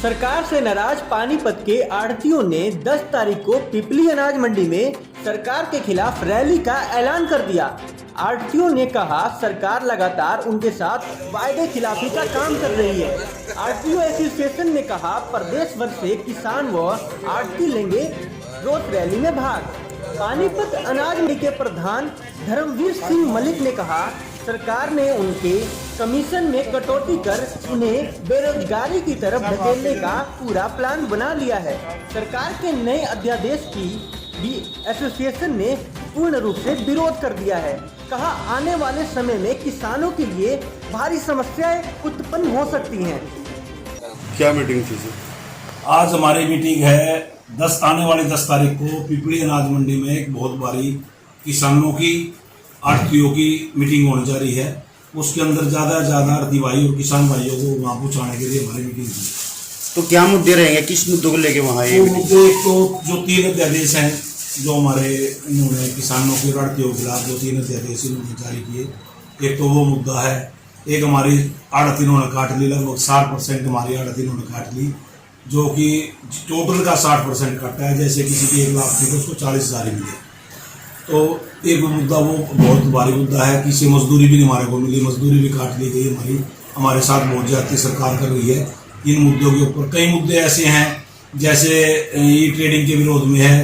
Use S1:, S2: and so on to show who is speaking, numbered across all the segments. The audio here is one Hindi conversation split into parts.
S1: सरकार से नाराज पानीपत के आढ़तियों ने 10 तारीख को पिपली अनाज मंडी में सरकार के खिलाफ रैली का ऐलान कर दिया। आढ़तियों ने कहा सरकार लगातार उनके साथ वायदे खिलाफी का काम कर रही है। आढ़तियों एसोसिएशन ने कहा प्रदेश भर से किसान व आढ़ती लेंगे रोड रैली में भाग। पानीपत अनाज मंडी के प्रधान धर्मवीर सिंह मलिक ने कहा सरकार ने उनके कमीशन में कटौती कर उन्हें बेरोजगारी की तरफ धकेलने का पूरा प्लान बना लिया है। सरकार के नए अध्यादेश की भी एसोसिएशन ने पूर्ण रूप से विरोध कर दिया है। कहा आने वाले समय में किसानों के लिए भारी समस्याएं उत्पन्न हो सकती हैं।
S2: क्या मीटिंग थी सर?
S3: आज हमारी मीटिंग है आने वाली 10 तारीख को पिपली अनाज मंडी में एक बहुत बड़ी किसानों की आढ़तियों की मीटिंग होने जा रही है। उसके अंदर ज्यादा से ज्यादा आढ़ती भाई और किसान भाइयों को वहाँ पहुँचाने के लिए हमारी मीटिंग थी।
S2: तो क्या मुद्दे रहेंगे, किस मुद्दों को लेके वहाँ ये
S3: मुद्दे तो जो 3 अध्यादेश हैं जो हमारे इन्होंने किसानों की आढ़तियों के खिलाफ जो 3 अध्यादेश इन्होंने जारी किए, एक तो वो मुद्दा है। एक हमारी आढ़त इन्होंने काट ली, लगभग 60% हमारी आढ़त इन्होंने काट ली, जो कि टोटल का 60% काटा है। जैसे किसी की 1 लाख थी तो उसको 40,000 मिले। तो एक मुद्दा वो बहुत भारी मुद्दा है। किसी मजदूरी भी नहीं हमारे को मिली, मजदूरी भी काट ली गई हमारी। हमारे साथ बहुत ज्यादा सरकार कर रही है इन मुद्दों के ऊपर। कई मुद्दे ऐसे हैं जैसे ई ट्रेडिंग के विरोध में है।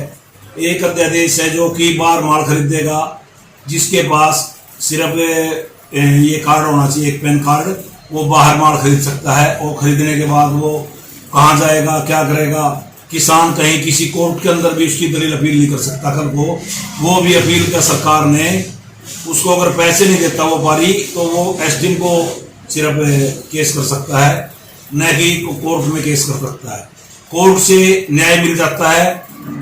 S3: एक अध्यादेश है जो कि बाहर माल खरीदेगा, जिसके पास सिर्फ ये कार्ड होना चाहिए, एक पैन कार्ड, वो बाहर माल खरीद सकता है। और खरीदने के बाद वो कहाँ जाएगा, क्या करेगा? किसान कहीं किसी कोर्ट के अंदर भी उसकी दलील अपील नहीं कर सकता। कल को वो भी अपील का सरकार ने उसको अगर पैसे नहीं देता वो पारी, तो वो एसडीएम को सिर्फ केस कर सकता है, न कि कोर्ट में केस कर सकता है। कोर्ट से न्याय मिल जाता है।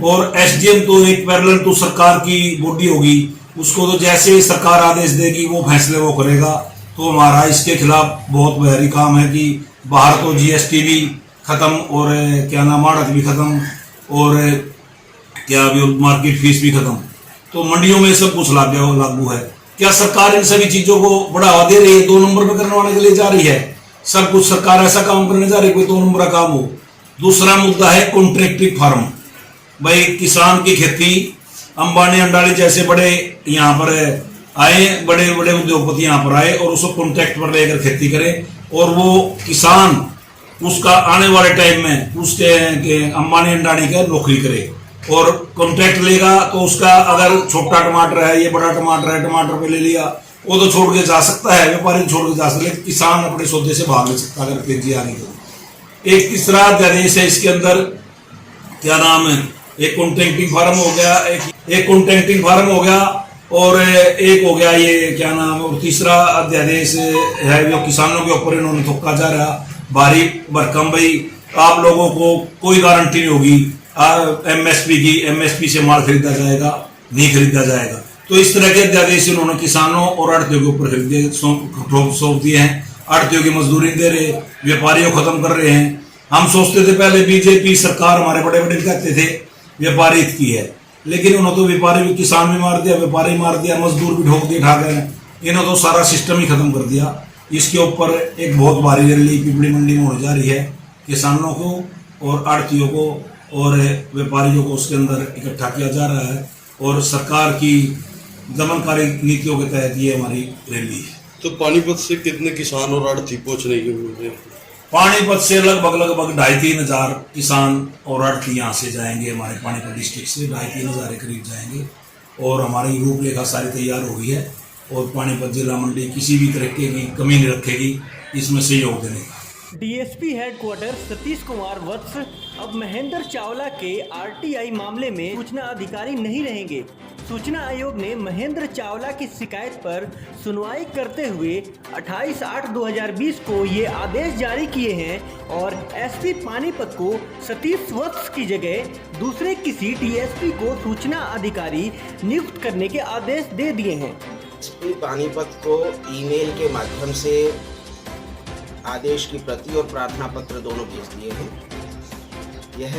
S3: और एसडीएम तो एक पैरेलल तो सरकार की बॉडी होगी, उसको तो जैसे सरकार आदेश देगी वो फैसले वो करेगा। तो हमारा इसके खिलाफ बहुत भारी काम है कि बाहर तो जीएसटी भी खत्म और क्या नाम आढ़त भी खत्म और क्या भी मार्केट फीस भी खत्म। तो मंडियों में सब कुछ लागू है। क्या सरकार इन सभी चीजों को बढ़ावा दे रही है? 2 नंबर पे करने के लिए जा रही है। सब कुछ सरकार ऐसा काम करने जा रही है कोई 2 नंबर का काम हो। दूसरा मुद्दा है कॉन्ट्रैक्टिंग फार्म। भाई किसान की खेती, अंबानी अंडानी जैसे बड़े यहाँ पर आए, बड़े बड़े उद्योगपति यहाँ पर आए और उसको कॉन्ट्रैक्ट पर लेकर खेती करें। और वो किसान उसका आने वाले टाइम में उसके अंबानी अंडानी का नौकरी करे और कॉन्ट्रैक्ट लेगा। तो उसका अगर छोटा टमाटर है, ये बड़ा टमाटर है, टमाटर पे ले लिया, वो तो छोड़ के जा सकता है, व्यापारी छोड़ के जा सकता है, लेकिन किसान अपने सौदे से भाग नहीं सकता अगर तेजी आ गई तो। एक तीसरा अध्यादेश है इसके अंदर, क्या नाम है, एक कॉन्ट्रैक्टिंग फार्म हो गया, एक कॉन्ट्रैक्टिंग फार्म हो गया और एक हो गया ये क्या नाम है। और तीसरा अध्यादेश है जो किसानों के ऊपर इन्होंने थोपा जा रहा भारी भरकम। भाई आप लोगों को कोई गारंटी नहीं होगी एमएसपी की, एमएसपी से माल खरीदा जाएगा, नहीं खरीदा जाएगा। तो इस तरह के अध्यादेश इन्होंने किसानों और आढ़तियों के ऊपर सौंप दिए हैं। आढ़तियों की मजदूरी दे रहे, व्यापारियों खत्म कर रहे हैं। हम सोचते थे पहले बीजेपी सरकार, हमारे बड़े बड़े कहते थे व्यापारी हित की है, लेकिन उन्होंने तो व्यापारी भी, किसान भी मार दिया, व्यापारी मार दिया, मजदूर भी ठोक दिए ठा गए। इन्होंने तो सारा सिस्टम ही खत्म कर दिया। इसके ऊपर एक बहुत भारी रैली पिपली मंडी में होने जा रही है। किसानों को और आढ़तियों को और व्यापारियों को उसके अंदर इकट्ठा किया जा रहा है और सरकार की दमनकारी नीतियों के तहत ये हमारी रैली है।
S2: तो पानीपत से कितने किसान और आढ़ती पहुंचने के लिए?
S3: पानीपत से लगभग 2,500-3 हजार किसान और आढ़ती यहाँ से जाएंगे। हमारे पानीपत डिस्ट्रिक्ट से 2,500-3 हजार के करीब जाएंगे और हमारी रूपरेखा सारी तैयार हो गई है। और पानीपत जिला मंडी किसी भी तरीके की कमी नहीं रखेगी इसमें सहयोग देने का।
S1: डीएसपी हेडक्वार्टर सतीश कुमार वत्स अब महेंद्र चावला के आरटीआई मामले में सूचना अधिकारी नहीं रहेंगे। सूचना आयोग ने महेंद्र चावला की शिकायत पर सुनवाई करते हुए 28/8/2020 को ये आदेश जारी किए हैं और एसपी पानीपत को सतीश वत्स की जगह दूसरे किसी डीएसपी को सूचना अधिकारी नियुक्त करने के आदेश दे दिए हैं।
S4: एसपी पानीपत को ईमेल के माध्यम से आदेश की प्रति और प्रार्थना पत्र दोनों भेज दिए हैं। यह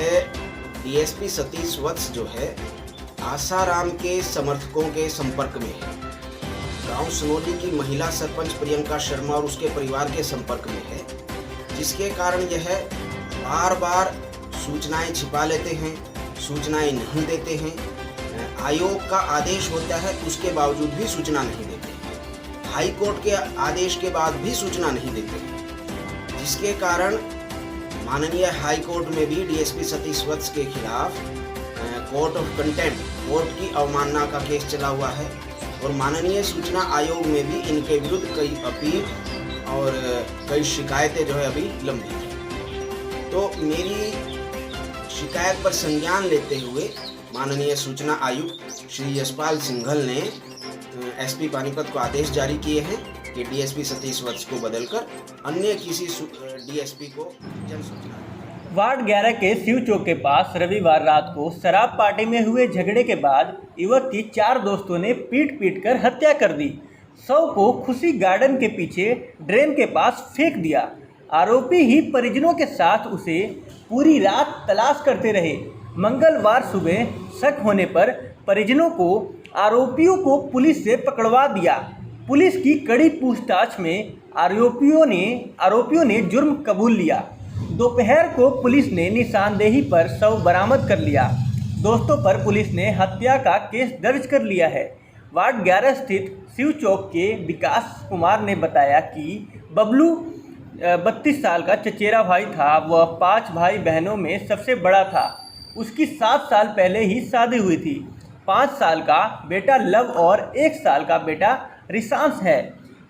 S4: डीएसपी सतीश वत्स जो है आसाराम के समर्थकों के संपर्क में है। गांव सनोली की महिला सरपंच प्रियंका शर्मा और उसके परिवार के संपर्क में है, जिसके कारण यह बार बार सूचनाएं छिपा लेते हैं, सूचनाएं नहीं देते हैं। आयोग का आदेश होता है, उसके बावजूद भी सूचना नहीं देते हैं। हाई कोर्ट के आदेश के बाद भी सूचना नहीं देते हैं, जिसके कारण माननीय हाई कोर्ट में भी डीएसपी सतीश वत्स के खिलाफ कोर्ट ऑफ कंटेम्प्ट, कोर्ट की अवमानना का केस चला हुआ है। और माननीय सूचना आयोग में भी इनके विरुद्ध कई अपील और कई शिकायतें जो है अभी लंबित हैं। तो मेरी शिकायत पर संज्ञान लेते हुए माननीय सूचना आयुक्त श्री यशपाल सिंघल ने एसपी पानीपत को आदेश जारी किए हैं कि डीएसपी सतीश वत्स को बदलकर अन्य किसी डीएसपी को जन सूचना।
S1: वार्ड 11 के शिव चौक के पास रविवार रात को शराब पार्टी में हुए झगड़े के बाद युवक की 4 दोस्तों ने पीट कर हत्या कर दी। शव को खुशी गार्डन के पीछे ड्रेन के पास फेंक दिया। आरोपी ही परिजनों के साथ उसे पूरी रात तलाश करते रहे। मंगलवार सुबह शक होने पर परिजनों को आरोपियों को पुलिस से पकड़वा दिया। पुलिस की कड़ी पूछताछ में आरोपियों ने जुर्म कबूल लिया। दोपहर को पुलिस ने निशानदेही पर शव बरामद कर लिया। दोस्तों पर पुलिस ने हत्या का केस दर्ज कर लिया है। वार्ड 11 स्थित शिव चौक के विकास कुमार ने बताया कि बबलू 32 साल का चचेरा भाई था। वह 5 भाई बहनों में सबसे बड़ा था। उसकी 7 साल पहले ही शादी हुई थी। 5 साल का बेटा लव और 1 साल का बेटा रिशांश है।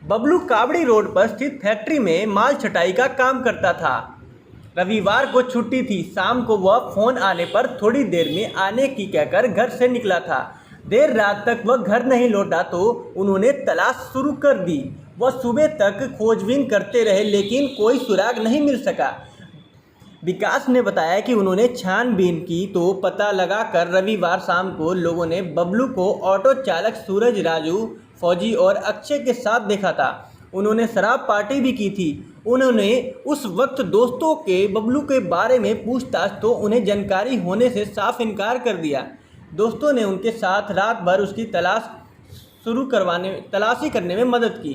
S1: बबलू कावड़ी रोड पर स्थित फैक्ट्री में माल छटाई का काम करता था। रविवार को छुट्टी थी। शाम को वह फ़ोन आने पर थोड़ी देर में आने की कहकर घर से निकला था। देर रात तक वह घर नहीं लौटा तो उन्होंने तलाश शुरू कर दी। वह सुबह तक खोजबीन करते रहे लेकिन कोई सुराग नहीं मिल सका। विकास ने बताया कि उन्होंने छानबीन की तो पता लगा कर रविवार शाम को लोगों ने बबलू को ऑटो चालक सूरज, राजू, फौजी और अक्षय के साथ देखा था। उन्होंने शराब पार्टी भी की थी। उन्होंने उस वक्त दोस्तों के बबलू के बारे में पूछताछ तो उन्हें जानकारी होने से साफ इनकार कर दिया। दोस्तों ने उनके साथ रात भर उसकी तलाशी करने में मदद की।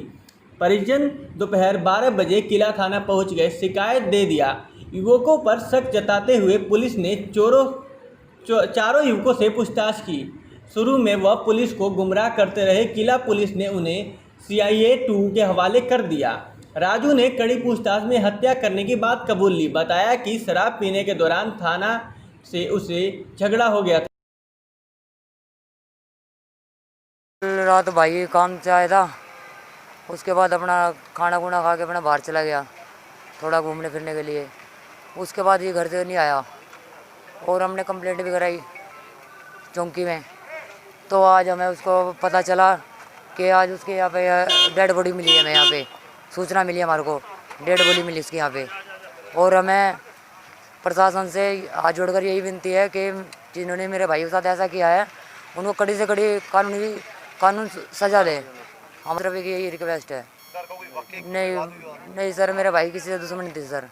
S1: परिजन दोपहर 12 बजे किला थाना पहुंच गए, शिकायत दे दिया। युवकों पर शक जताते हुए पुलिस ने चारों युवकों से पूछताछ की। शुरू में वह पुलिस को गुमराह करते रहे। किला पुलिस ने उन्हें CIA 2 के हवाले कर दिया। राजू ने कड़ी पूछताछ में हत्या करने की बात कबूल ली। बताया कि शराब पीने के दौरान थाना से उसे झगड़ा हो गया था।
S5: रात भाई काम से आया था, उसके बाद अपना खाना खुना खा के अपना बाहर चला गया थोड़ा घूमने फिरने के लिए। उसके बाद ये घर से नहीं आया और हमने कंप्लेंट भी कराई चौकी में। तो आज हमें उसको पता चला कि आज उसके यहाँ पे डेड बॉडी मिली है। हमें यहाँ पे सूचना मिली हमारे को, डेड बॉडी मिली उसके यहाँ पे। और हमें प्रशासन से हाथ जोड़कर यही विनती है कि जिन्होंने मेरे भाई के साथ ऐसा किया है उनको कड़ी से कड़ी कानून सजा दे। हमारी तरफ की यही रिक्वेस्ट है। नहीं सर, मेरे भाई किसी से दुश्मनी थी सर।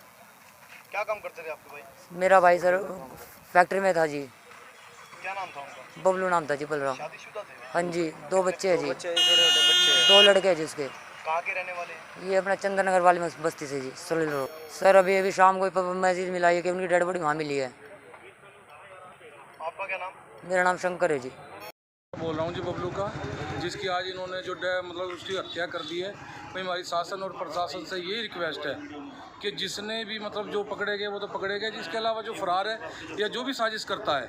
S6: क्या काम करते थे आपके भाई?
S5: मेरा भाई सर फैक्ट्री में था जी।
S6: क्या नाम था उनका?
S5: बबलू नाम था जी। बलराम।
S6: शादीशुदा थे?
S5: हाँ जी, 2 बच्चे हैं जी।
S6: छोटे बच्चे?
S5: 2 लड़के हैं जी उसके।
S6: कहाँ के रहने वाले हैं?
S5: ये अपना चंदन नगर वाली बस्ती से जी, सोलिल रोड। सर अभी शाम को मैसेज मिला है कि उनकी डेड बॉडी वहाँ मिली है।
S6: आपका क्या नाम?
S5: मेरा नाम शंकर है जी।
S7: बोल रहा हूँ जी बबलू का, जिसकी आज इन्होंने जो मतलब उसकी हत्या कर दी है। भाई हमारी शासन और प्रशासन से यही रिक्वेस्ट है कि जिसने भी मतलब जो पकड़े गए वो तो पकड़े गए, जिसके अलावा जो फरार है या जो भी साजिश करता है,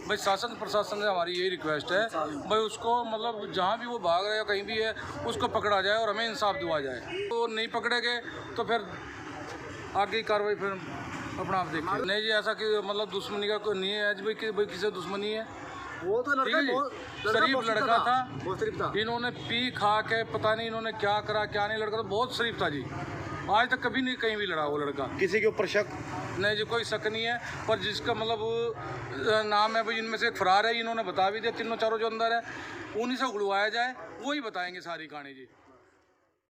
S7: भाई शासन प्रशासन से हमारी यही रिक्वेस्ट है भाई उसको मतलब जहाँ भी वो भाग रहा है या कहीं भी है उसको पकड़ा जाए और हमें इंसाफ दिलवाया जाए। तो नहीं पकड़े गए तो फिर आगे की कार्रवाई फिर अपना आप देखिए। नहीं जी, ऐसा कि मतलब दुश्मनी का कोई नहीं है भाई किसी से दुश्मनी है।
S6: वो तो
S7: शरीफ लड़का था, बहुत शरीफ था। इन्होंने पी खा के पता नहीं इन्होंने क्या करा क्या नहीं, लड़का तो बहुत शरीफ था जी। आज तक कभी नहीं कहीं भी लड़ा वो लड़का।
S6: किसी के ऊपर शक
S7: नहीं जी, कोई शक नहीं है। पर जिसका मतलब नाम है भाई इनमें से एक फरार है, इन्होंने बता भी दिया। तीनों चारों जो अंदर है उन्हीं से उड़वाया जाए, वही बताएंगे सारी कहानी जी।